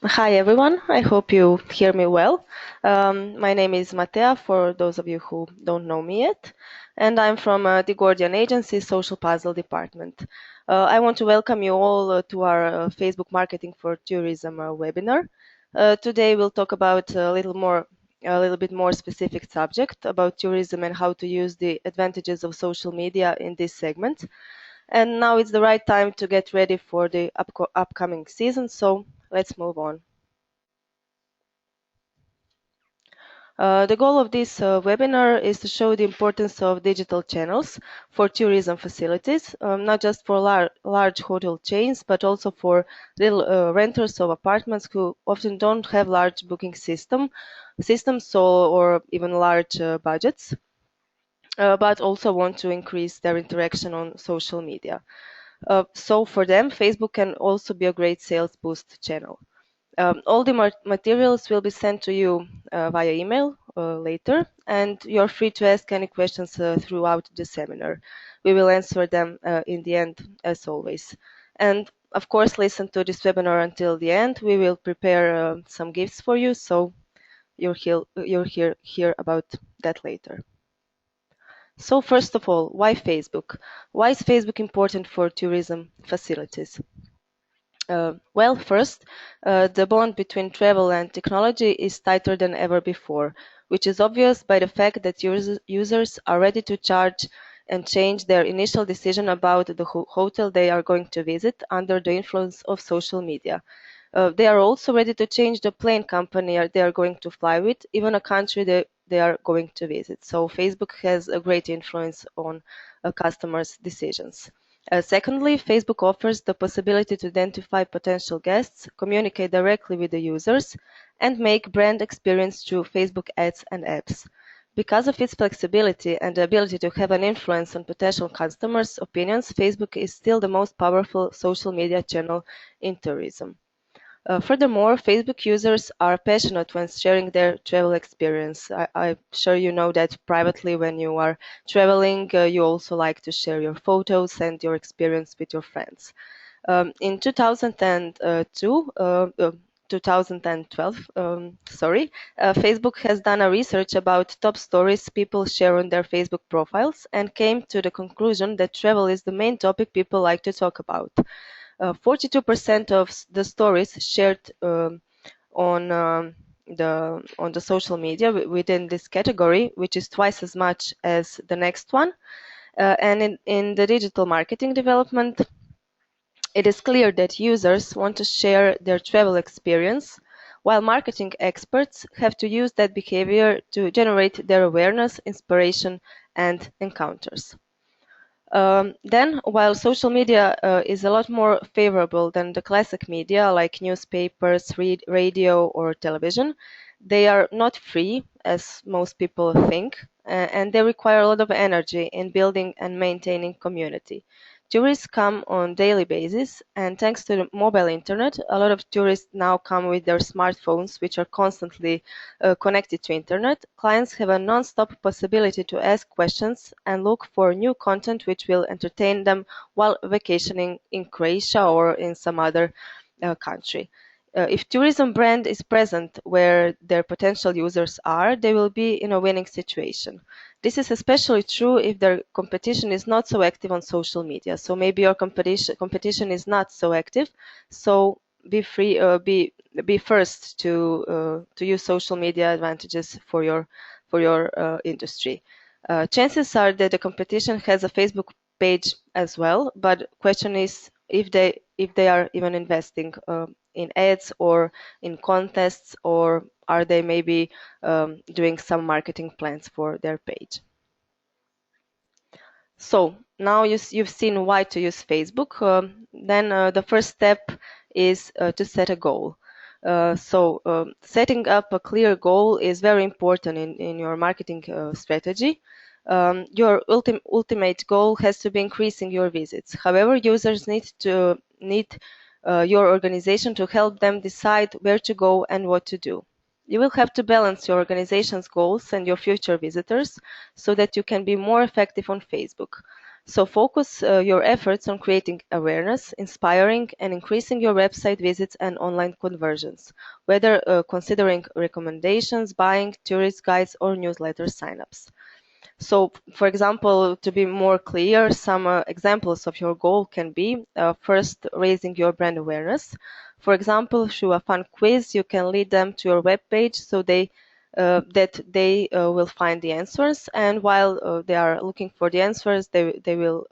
Hi everyone, I hope you hear me well. My name is Matea, for those of you who don't know me yet, and I'm from the Gordian Agency Social Puzzle Department. I want to welcome you all to our Facebook Marketing for Tourism webinar. Today we'll talk about a little bit more specific subject about tourism and how to use the advantages of social media in this segment. And now it's the right time to get ready for the upcoming season, so let's move on. The goal of this webinar is to show the importance of digital channels for tourism facilities, not just for large hotel chains, but also for little renters of apartments who often don't have large booking systems or even large budgets, but also want to increase their interaction on social media. So for them, Facebook can also be a great sales boost channel. All the materials will be sent to you via email later, and you're free to ask any questions throughout the seminar. We will answer them in the end, as always. And of course, listen to this webinar until the end. We will prepare some gifts for you, so you'll hear about that later. So first of all, why Facebook? Why is Facebook important for tourism facilities? Well, first, the bond between travel and technology is tighter than ever before, which is obvious by the fact that users are ready to charge and change their initial decision about the hotel they are going to visit under the influence of social media. They are also ready to change the plane company they are going to fly with, even a country they are going to visit. So Facebook has a great influence on customers' decisions. Secondly, Facebook offers the possibility to identify potential guests, communicate directly with the users, and make brand experience through Facebook ads and apps. Because of its flexibility and the ability to have an influence on potential customers' opinions, Facebook is still the most powerful social media channel in tourism. Furthermore, Facebook users are passionate when sharing their travel experience. I'm sure you know that privately when you are traveling, you also like to share your photos and your experience with your friends. In 2012, Facebook has done a research about top stories people share on their Facebook profiles and came to the conclusion that travel is the main topic people like to talk about. 42% of the stories shared on the social media within this category, which is twice as much as the next one. And in the digital marketing development, it is clear that users want to share their travel experience, while marketing experts have to use that behavior to generate their awareness, inspiration, and encounters. Then, while social media is a lot more favorable than the classic media like newspapers, radio, or television, they are not free, as most people think, and they require a lot of energy in building and maintaining community. Tourists come on daily basis, and thanks to the mobile internet, a lot of tourists now come with their smartphones, which are constantly connected to internet. Clients have a non-stop possibility to ask questions and look for new content which will entertain them while vacationing in Croatia or in some other country. If tourism brand is present where their potential users are, they will be in a winning situation. This is especially true if their competition is not so active on social media. So maybe your competition is not so active. So be first to use social media advantages for your industry. Chances are that the competition has a Facebook page as well, but question is if they are even investing in ads or in contests, or are they maybe doing some marketing plans for their page. So now you've seen why to use Facebook. Then the first step is to set a goal. Setting up a clear goal is very important in your marketing strategy. Your ultimate goal has to be increasing your visits. However, users need your organization to help them decide where to go and what to do. You will have to balance your organization's goals and your future visitors so that you can be more effective on Facebook. So focus your efforts on creating awareness, inspiring, and increasing your website visits and online conversions, whether considering recommendations, buying, tourist guides, or newsletter signups. So, for example, to be more clear, some examples of your goal can be first, raising your brand awareness. For example, through a fun quiz, you can lead them to your web page so they will find the answers, and while they are looking for the answers, they will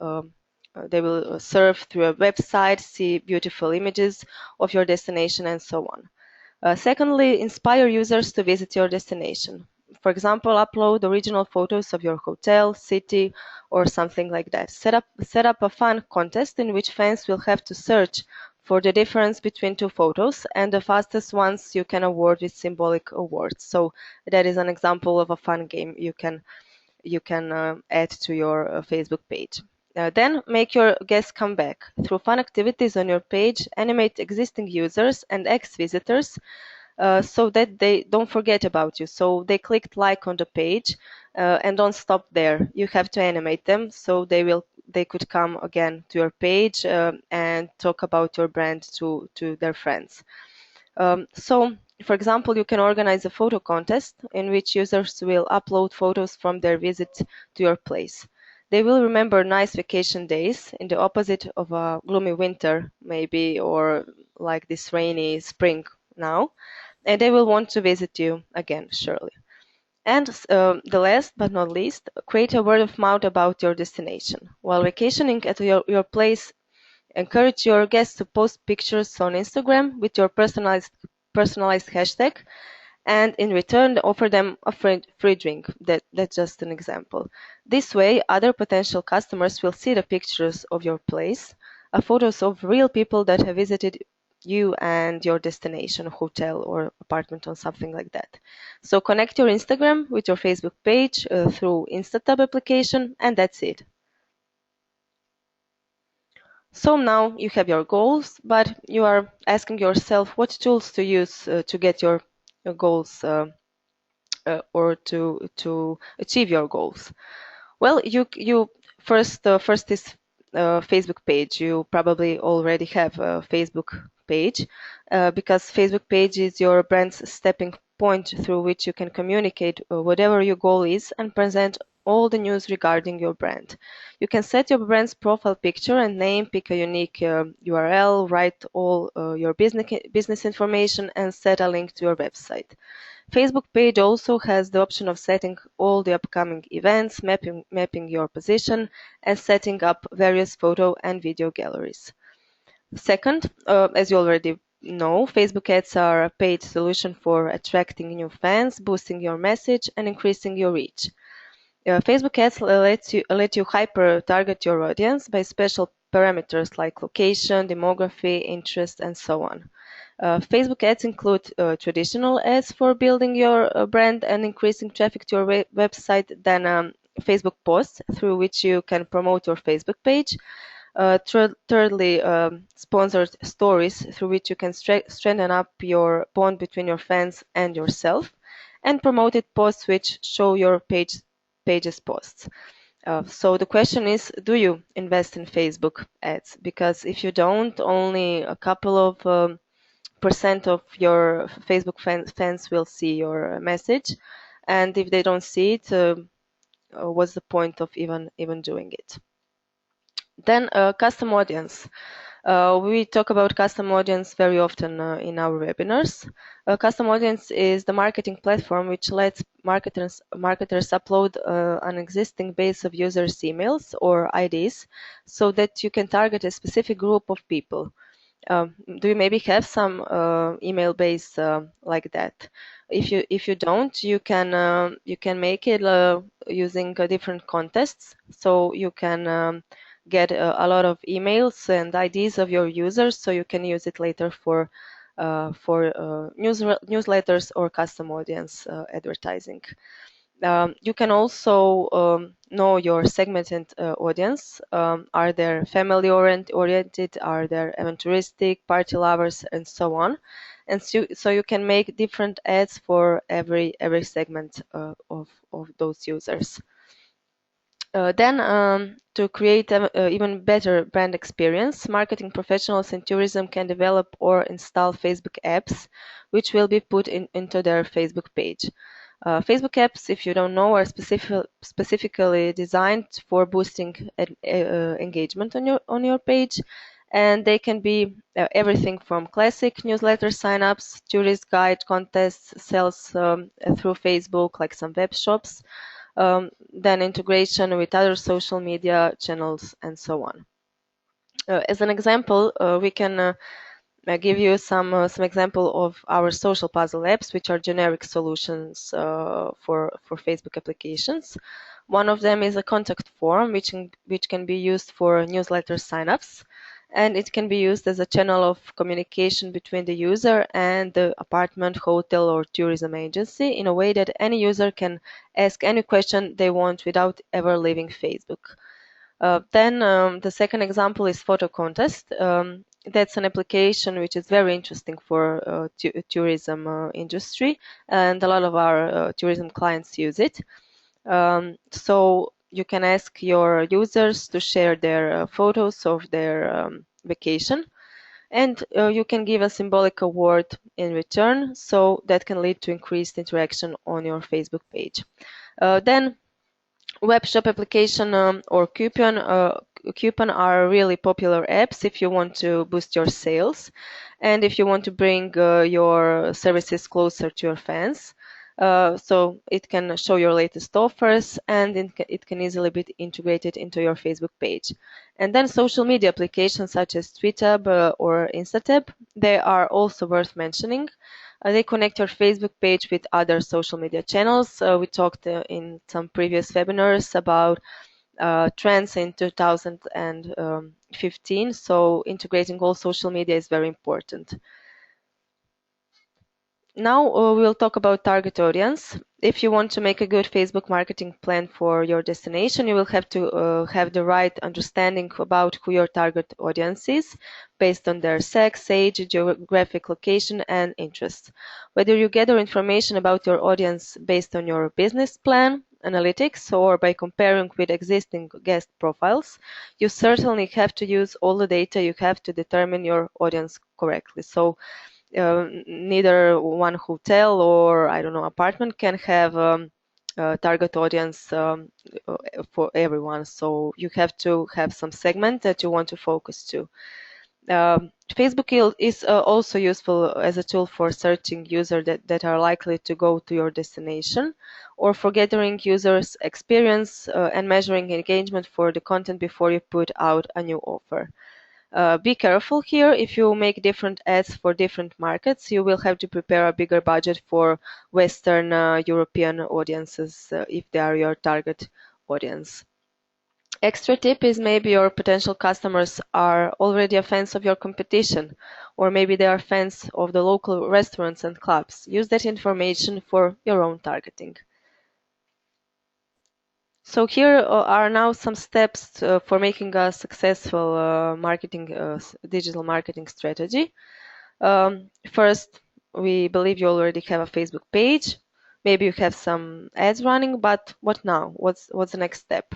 surf through a website, see beautiful images of your destination, and so on. Secondly, inspire users to visit your destination. For example, upload original photos of your hotel, city, or something like that. Set up a fun contest in which fans will have to search for the difference between two photos, and the fastest ones you can award with symbolic awards. So that is an example of a fun game you can add to your Facebook page. Then make your guests come back. Through fun activities on your page, animate existing users and ex-visitors so that they don't forget about you. So they clicked like on the page and don't stop there. You have to animate them so they could come again to your page and talk about your brand to their friends. So, for example, you can organize a photo contest in which users will upload photos from their visit to your place. They will remember nice vacation days in the opposite of a gloomy winter, maybe, or like this rainy spring now, and they will want to visit you again, surely. And the last but not least, create a word of mouth about your destination. While vacationing at your place, encourage your guests to post pictures on Instagram with your personalized hashtag, and in return offer them a free drink. That's just an example. This way, other potential customers will see the pictures of your place, photos of real people that have visited you and your destination, hotel or apartment or something like that. So connect your Instagram with your Facebook page through InstaTab application, and that's it. So now you have your goals, but you are asking yourself what tools to use to get your goals or to achieve your goals. Well, you first is Facebook page. You probably already have a Facebook page because Facebook page is your brand's stepping point through which you can communicate whatever your goal is and present all the news regarding your brand. You can set your brand's profile picture and name, pick a unique URL, write all your business information, and set a link to your website. Facebook page also has the option of setting all the upcoming events, mapping your position, and setting up various photo and video galleries. Second, as you already know, Facebook ads are a paid solution for attracting new fans, boosting your message, and increasing your reach. Facebook ads let you hyper target your audience by special parameters like location, demography, interest, and so on. Facebook ads include traditional ads for building your brand and increasing traffic to your website, then Facebook posts through which you can promote your Facebook page. Thirdly, sponsored stories through which you can strengthen up your bond between your fans and yourself, and promoted posts which show your page's posts. So the question is, do you invest in Facebook ads? Because if you don't, only a couple of percent of your Facebook fans will see your message, and if they don't see it, what's the point of even doing it? Then custom audience. We talk about custom audience very often in our webinars. Custom audience is the marketing platform which lets marketers upload an existing base of users' emails or IDs so that you can target a specific group of people. Do you maybe have some email base like that? If you don't, you can make it using different contests. So you can get a lot of emails and IDs of your users, so you can use it later for newsletters or custom audience advertising. You can also know your segmented audience. Are they family oriented? Are they aventuristic, party lovers, and so on? And so you can make different ads for every segment of those users. Then, to create an even better brand experience, marketing professionals in tourism can develop or install Facebook apps, which will be put into their Facebook page. Facebook apps, if you don't know, are specifically designed for boosting engagement on your page, and they can be everything from classic newsletter signups, tourist guide contests, sales through Facebook, like some web shops, then integration with other social media channels, and so on. As an example, we can give you some example of our social puzzle apps, which are generic solutions for Facebook applications. One of them is a contact form, which can be used for newsletter signups, and it can be used as a channel of communication between the user and the apartment, hotel, or tourism agency in a way that any user can ask any question they want without ever leaving Facebook. Then the second example is photo contest. That's an application which is very interesting for tourism industry, and a lot of our tourism clients use it. So you can ask your users to share their photos of their vacation, and you can give a symbolic award in return, so that can lead to increased interaction on your Facebook page. Then web shop application or coupon are really popular apps if you want to boost your sales and if you want to bring your services closer to your fans. So it can show your latest offers, and it can easily be integrated into your Facebook page. And then social media applications such as TweetUp or Instatab, they are also worth mentioning. They connect your Facebook page with other social media channels. We talked in some previous webinars about trends in 2015, so integrating all social media is very important. Now we'll talk about target audience. If you want to make a good Facebook marketing plan for your destination, you will have to have the right understanding about who your target audience is based on their sex, age, geographic location, and interests. Whether you gather information about your audience based on your business plan, analytics, or by comparing with existing guest profiles, you certainly have to use all the data you have to determine your audience correctly. So neither one hotel or I don't know apartment can have target audience for everyone. So you have to have some segment that you want to focus to. Facebook is also useful as a tool for searching users that are likely to go to your destination, or for gathering users' experience and measuring engagement for the content before you put out a new offer. Be careful here. If you make different ads for different markets, you will have to prepare a bigger budget for Western European audiences if they are your target audience. Extra tip is maybe your potential customers are already fans of your competition, or maybe they are fans of the local restaurants and clubs. Use that information for your own targeting. So here are now some steps for making a successful digital marketing strategy. First, we believe you already have a Facebook page. Maybe you have some ads running, but what now? What's the next step?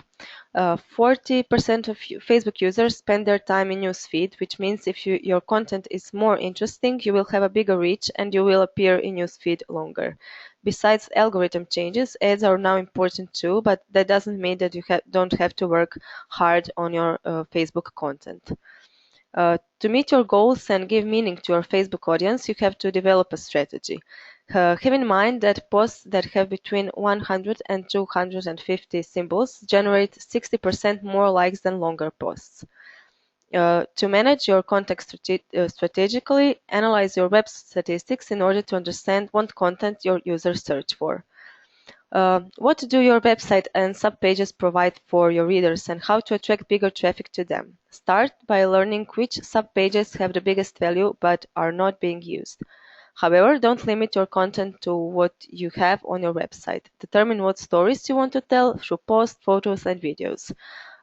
40% of Facebook users spend their time in newsfeed, which means if your content is more interesting, you will have a bigger reach and you will appear in newsfeed longer. Besides algorithm changes, ads are now important too, but that doesn't mean that you don't have to work hard on your Facebook content. To meet your goals and give meaning to your Facebook audience, you have to develop a strategy. Have in mind that posts that have between 100 and 250 symbols generate 60% more likes than longer posts. To manage your content strategically, analyze your web statistics in order to understand what content your users search for. What do your website and subpages provide for your readers and how to attract bigger traffic to them? Start by learning which subpages have the biggest value but are not being used. However, don't limit your content to what you have on your website. Determine what stories you want to tell through posts, photos, and videos.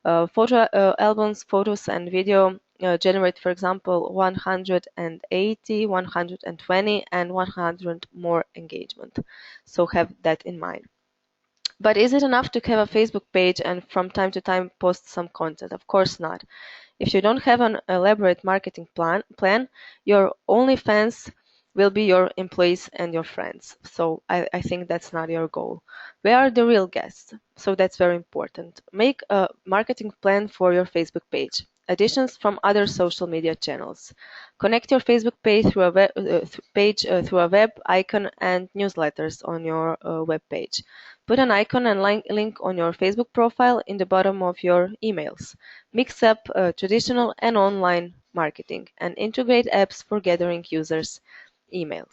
Photo albums, photos, and video generate, for example, 180, 120, and 100 more engagement. So have that in mind. But is it enough to have a Facebook page and from time to time post some content? Of course not. If you don't have an elaborate marketing plan, your only fans will be your employees and your friends. So I think that's not your goal. Where are the real guests? So that's very important. Make a marketing plan for your Facebook page. Additions from other social media channels. Connect your Facebook page through a web icon and newsletters on your web page. Put an icon and link on your Facebook profile in the bottom of your emails. Mix up traditional and online marketing and integrate apps for gathering users' emails.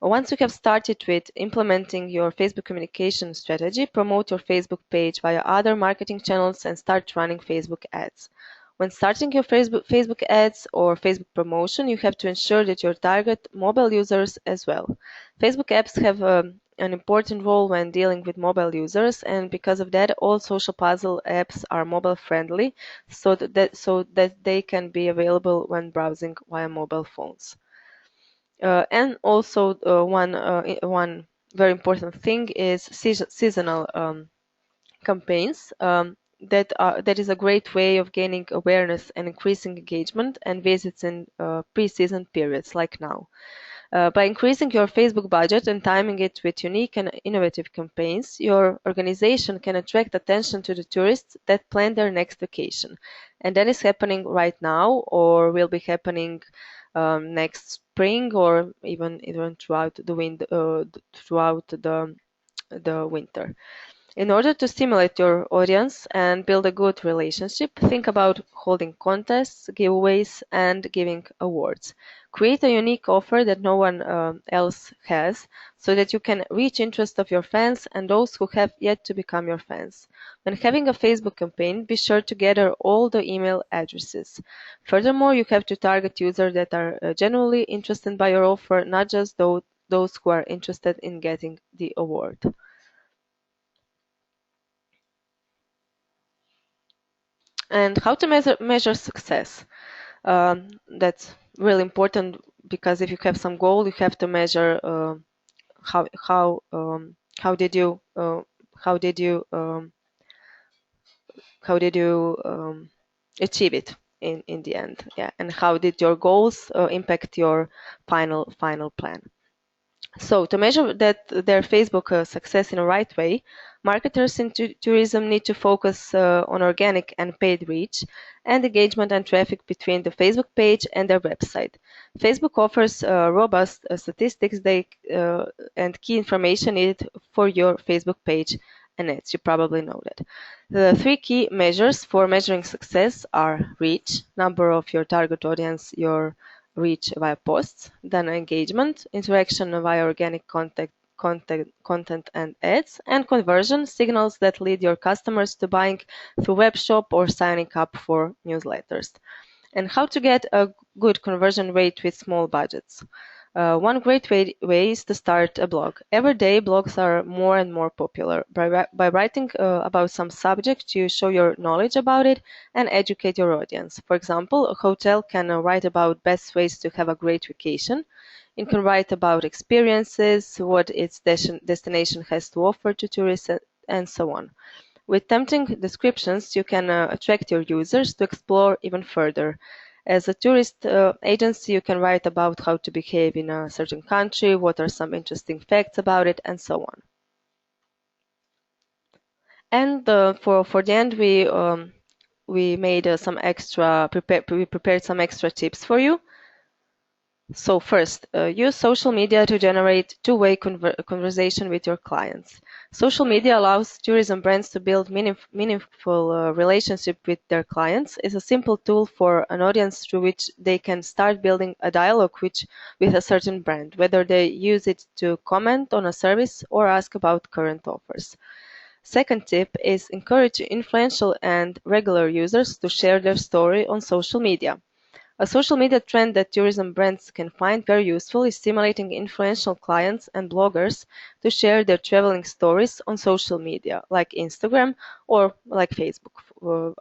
Once you have started with implementing your Facebook communication strategy, promote your Facebook page via other marketing channels and start running Facebook ads. When starting your Facebook ads or Facebook promotion, you have to ensure that you target mobile users as well. Facebook apps have an important role when dealing with mobile users, and because of that, all social puzzle apps are mobile friendly, so that they can be available when browsing via mobile phones. And also one very important thing is seasonal campaigns. That is a great way of gaining awareness and increasing engagement and visits in pre-season periods like now. By increasing your Facebook budget and timing it with unique and innovative campaigns, your organization can attract attention to the tourists that plan their next vacation. And that is happening right now or will be happening next spring or even throughout the winter. In order to stimulate your audience and build a good relationship, think about holding contests, giveaways, and giving awards. Create a unique offer that no one else has so that you can reach interest of your fans and those who have yet to become your fans. When having a Facebook campaign, be sure to gather all the email addresses. Furthermore, you have to target users that are genuinely interested by your offer, not just those who are interested in getting the award. And how to measure success. That's really important because if you have some goal, you have to measure how did you how did you how did you achieve it in the end, yeah, and how did your goals impact your final plan. So to measure their Facebook success in a right way, marketers in tourism need to focus on organic and paid reach and engagement and traffic between the Facebook page and their website. Facebook offers robust statistics and key information needed for your Facebook page and ads. You probably know that. The three key measures for measuring success are reach, number of your target audience, your reach via posts, then engagement, interaction via organic content and ads, and conversion, signals that lead your customers to buying through web shop or signing up for newsletters. And how to get a good conversion rate with small budgets. One great way is to start a blog. Every day, blogs are more and more popular. By writing about some subject, you show your knowledge about it and educate your audience. For example, a hotel can write about best ways to have a great vacation. It can write about experiences, what its destination has to offer to tourists, and so on. With tempting descriptions, you can attract your users to explore even further. As a tourist agency, you can write about how to behave in a certain country, what are some interesting facts about it, and so on. And for the end, we made we prepared some extra tips for you. So first, use social media to generate two-way conversation with your clients. Social media allows tourism brands to build meaningful relationship with their clients. It's a simple tool for an audience through which they can start building a dialogue with a certain brand, whether they use it to comment on a service or ask about current offers. Second tip is encourage influential and regular users to share their story on social media. A social media trend that tourism brands can find very useful is stimulating influential clients and bloggers to share their traveling stories on social media, like Instagram or like Facebook,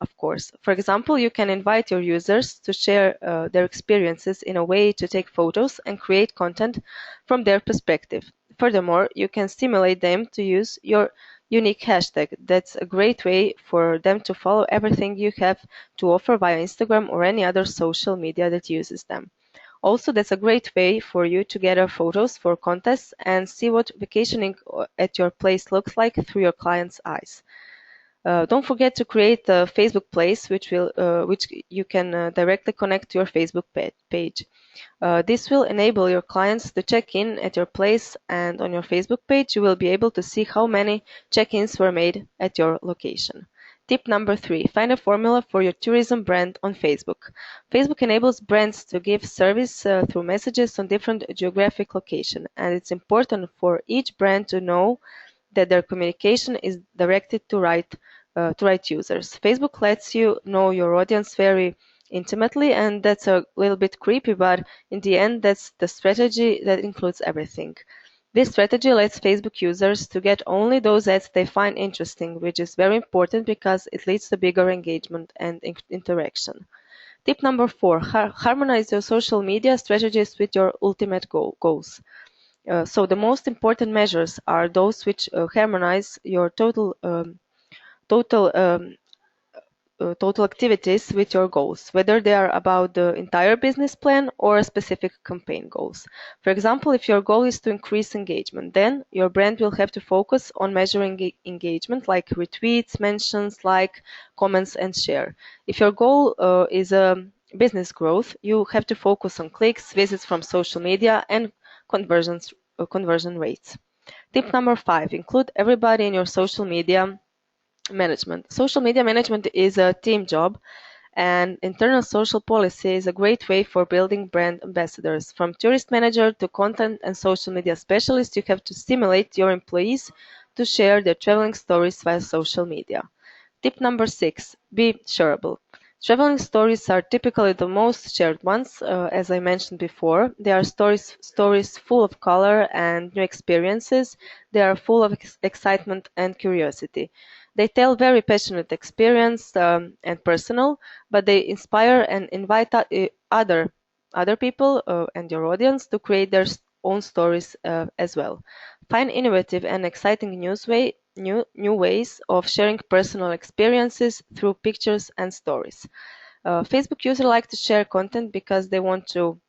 of course. For example, you can invite your users to share their experiences in a way to take photos and create content from their perspective. Furthermore, you can stimulate them to use unique hashtag. That's a great way for them to follow everything you have to offer via Instagram or any other social media that uses them. Also, that's a great way for you to gather photos for contests and see what vacationing at your place looks like through your client's eyes. Don't forget to create a Facebook place, which you can directly connect to your Facebook page. This will enable your clients to check in at your place, and on your Facebook page you will be able to see how many check-ins were made at your location. Tip number 3. Find a formula for your tourism brand on Facebook. Facebook enables brands to give service through messages on different geographic locations, and it's important for each brand to know that their communication is directed to right users. Facebook lets you know your audience very intimately, and that's a little bit creepy, but in the end, that's the strategy that includes everything. This strategy lets Facebook users to get only those ads they find interesting, which is very important because it leads to bigger engagement and interaction. Tip number 4, harmonize your social media strategies with your ultimate goals. So the most important measures are those which harmonize your total total activities with your goals, whether they are about the entire business plan or specific campaign goals. For example, if your goal is to increase engagement, then your brand will have to focus on measuring engagement like retweets, mentions, comments, and share. If your goal is business growth, you have to focus on clicks, visits from social media, and conversion rates. Tip number 5, include everybody in your social media management. Social media management is a team job, and internal social policy is a great way for building brand ambassadors. From tourist manager to content and social media specialist, you have to stimulate your employees to share their traveling stories via social media. Tip number 6, be shareable. Traveling stories are typically the most shared ones, as I mentioned before. They are stories full of color and new experiences. They are full of excitement and curiosity. They tell very passionate experience and personal, but they inspire and invite other people and your audience to create their own stories as well. Find innovative and exciting new ways of sharing personal experiences through pictures and stories. Facebook users like to share content because they want to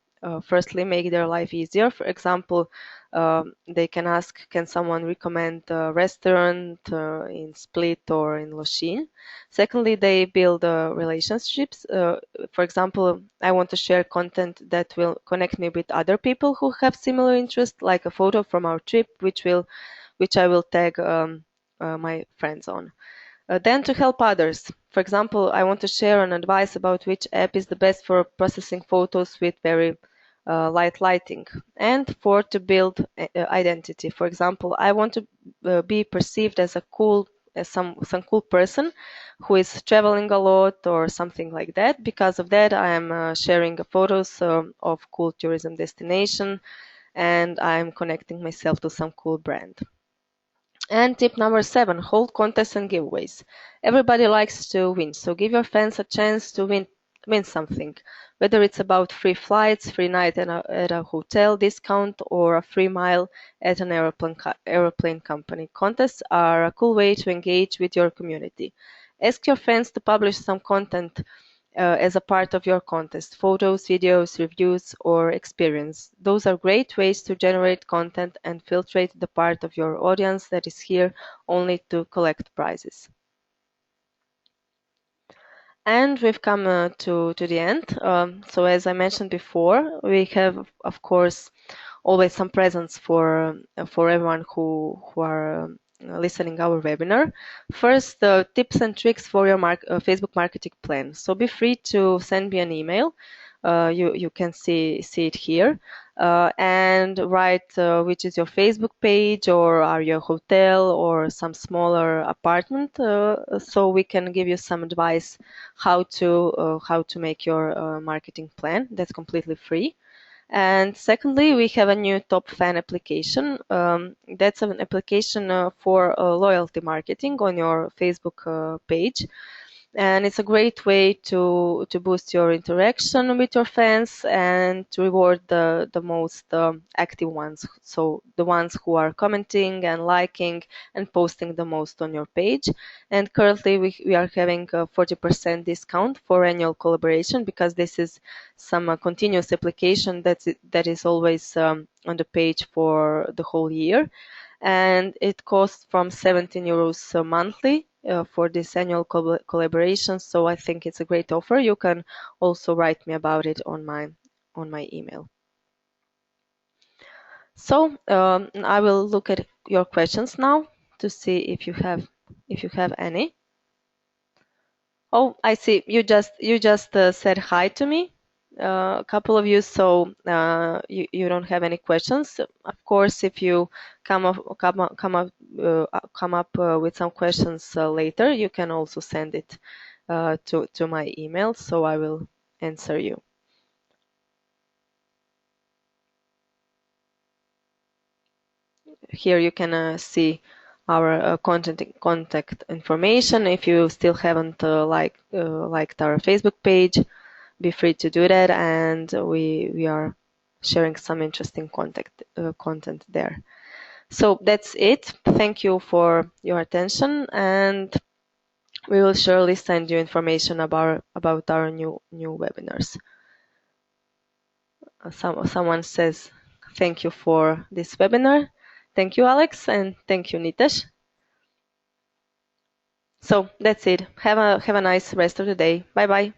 firstly make their life easier. For example, they can ask, can someone recommend a restaurant in Split or in Loshin? Secondly, they build relationships. For example, I want to share content that will connect me with other people who have similar interests, like a photo from our trip, which I will tag my friends on. Then to help others. For example, I want to share an advice about which app is the best for processing photos with very light lighting. And for to build identity. For example, I want to be perceived as some cool person who is traveling a lot or something like that. Because of that, I am sharing photos of cool tourism destination, and I'm connecting myself to some cool brand. And tip number 7, hold contests and giveaways. Everybody likes to win, so give your fans a chance to win something. Whether it's about free flights, free night at a hotel discount, or a free mile at an aeroplane company. Contests are a cool way to engage with your community. Ask your fans to publish some content as a part of your contest, photos, videos, reviews, or experience. Those are great ways to generate content and filtrate the part of your audience that is here only to collect prizes. And we've come to the end. So as I mentioned before, we have, of course, always some presents for everyone who are listening our webinar. First, tips and tricks for your Facebook marketing plan. So be free to send me an email. You can see it here, and write which is your Facebook page, or are you a hotel or some smaller apartment, so we can give you some advice how to make your marketing plan. That's completely free. And secondly, we have a new top fan application. That's an application for loyalty marketing on your Facebook page. and it's a great way to boost your interaction with your fans and to reward the most active ones, so the ones who are commenting and liking and posting the most on your page. And currently we are having a 40% discount for annual collaboration, because this is some continuous application that is always on the page for the whole year, and it costs from 17 euros monthly for this annual collaboration. So I think it's a great offer. You can also write me about it on my email. So I will look at your questions now to see if you have any. Oh, I see. You just said hi to me, a couple of you. So you don't have any questions. Of course, if you come up with some questions later, you can also send it to my email. So I will answer you. Here you can see our contact information. If you still haven't liked our Facebook page, be free to do that, and we are sharing some interesting content there. So that's it. Thank you for your attention, and we will surely send you information about our new webinars. Someone says thank you for this webinar. Thank you, Alex, and thank you, Nitesh. So that's it. Have a nice rest of the day. Bye bye.